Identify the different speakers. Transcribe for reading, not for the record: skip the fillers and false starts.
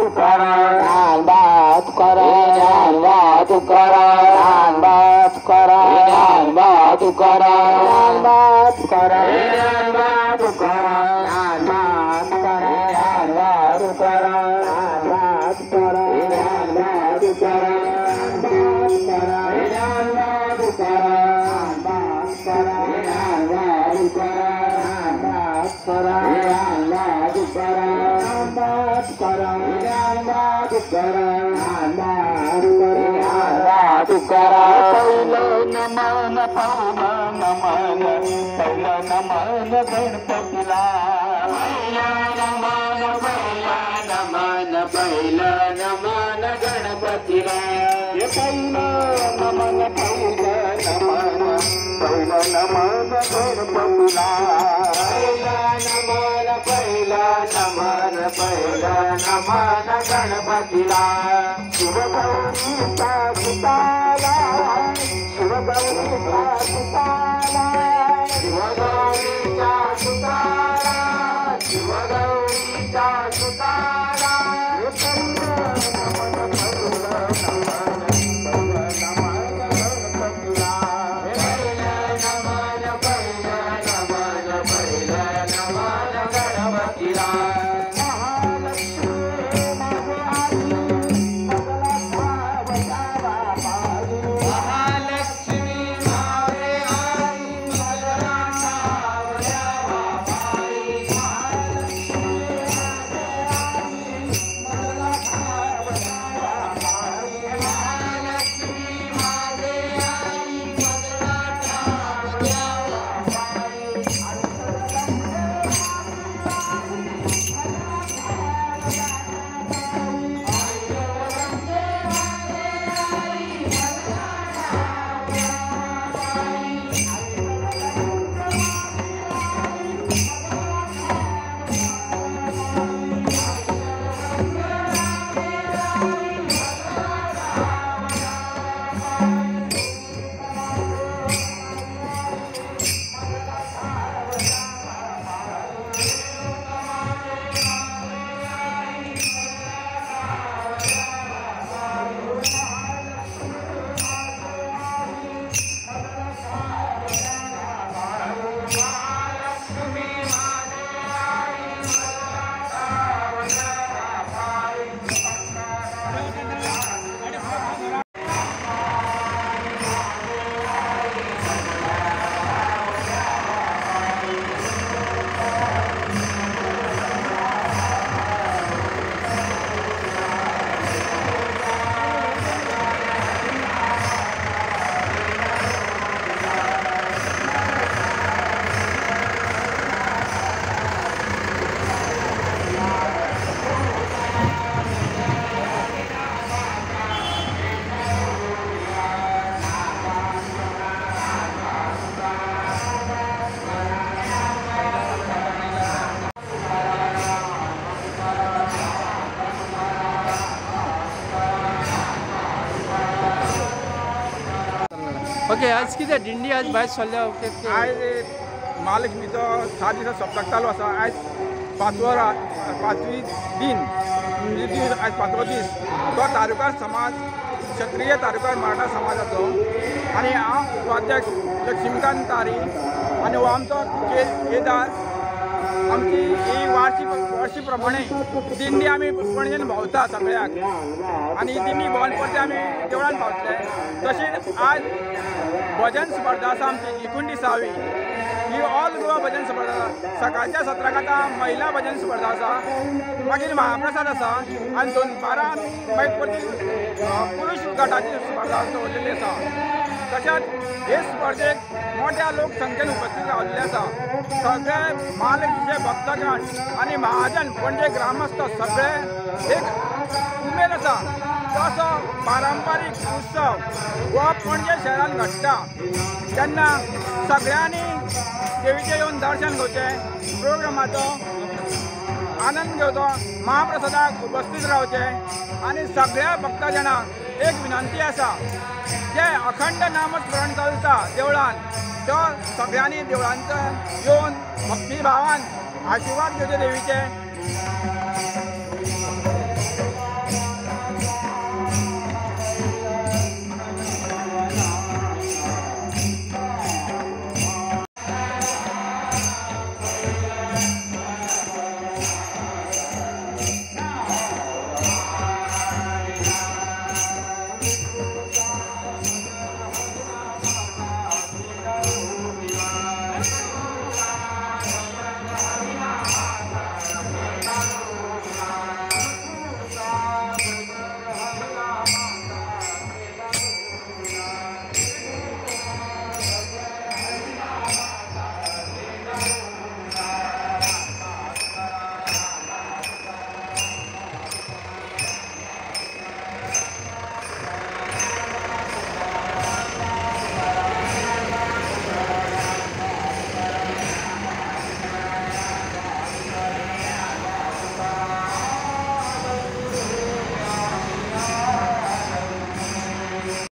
Speaker 1: तुकाराम ज्ञानोबा तुकाराम ज्ञानोबा तुकाराम ज्ञानोबा तुकाराम ज्ञानोबा तुकाराम ज्ञानोबा तुकाराम ज्ञानोबा तुकाराम ज्ञानोबा तुकाराम ज्ञानोबा नमन गणपतीला नमन पहिला नमन गणपतीला नमन पहिला नमन गणपतीला नमन पहिला नमन गणपतीला शिवगौरीचा सुताला शिवगौरीचा सुताला शिवगौरीचा सुताला शिवगौरीचा सुताला
Speaker 2: ओके आज कितें दिंडी आज भायर सरल्या
Speaker 3: आज महालक्ष्मीचो 6 दिसा सप्तक चालू आसा। आज पांचवी दिन म्हणजे आज 5वो दीस तो तालुकार समाज क्षत्रिय तालुकार मराठा समाजाचो आनी हांव उपाध्यक्ष लक्ष्मीकांत तारी आनी हो आमचो केदार आमची ही वर्षी प्रमाणे दिंडी आमी पणजेन भोंवता सगळ्याक आनी दिंडी भोंवन परते आमी देवळान पावतले। तशीच आज भजन स्पर्धा आसा आमची 29वी ही ऑल गोवा भजन स्पर्धा सकाळच्या सत्राक आतां महिला भजन स्पर्धा आसा, मागीर महाप्रसाद आसा आनी 2:12 मागीर परती पुरुष गटाची स्पर्धा दवरलेली आसा। तशेंच हे स्पर्धेक मोठ्या लोकसंख्येन उपस्थित रावल्ले आसा। सगळे महालक्ष्मीचे भक्तगण आनी महाजन पणजे ग्रामस्थ सगळे एक उमेद आसा तसो पारंपारीक उत्सव हो पणजे शहरान घडटा तेन्ना सगळ्यांनी देवीचें येवन दर्शन घेवचें, प्रोग्रामाचो आनंद घेवचो, महाप्रसादाक उपस्थित रावचें आनी सगळ्या भक्तजनांक एक विनंती आसा जे अखंड नामस्मरण चलता देवळान तो सगळ्यांनी देवळांचो येवन भक्ती भावान आशिर्वाद घेवचे देवीचे।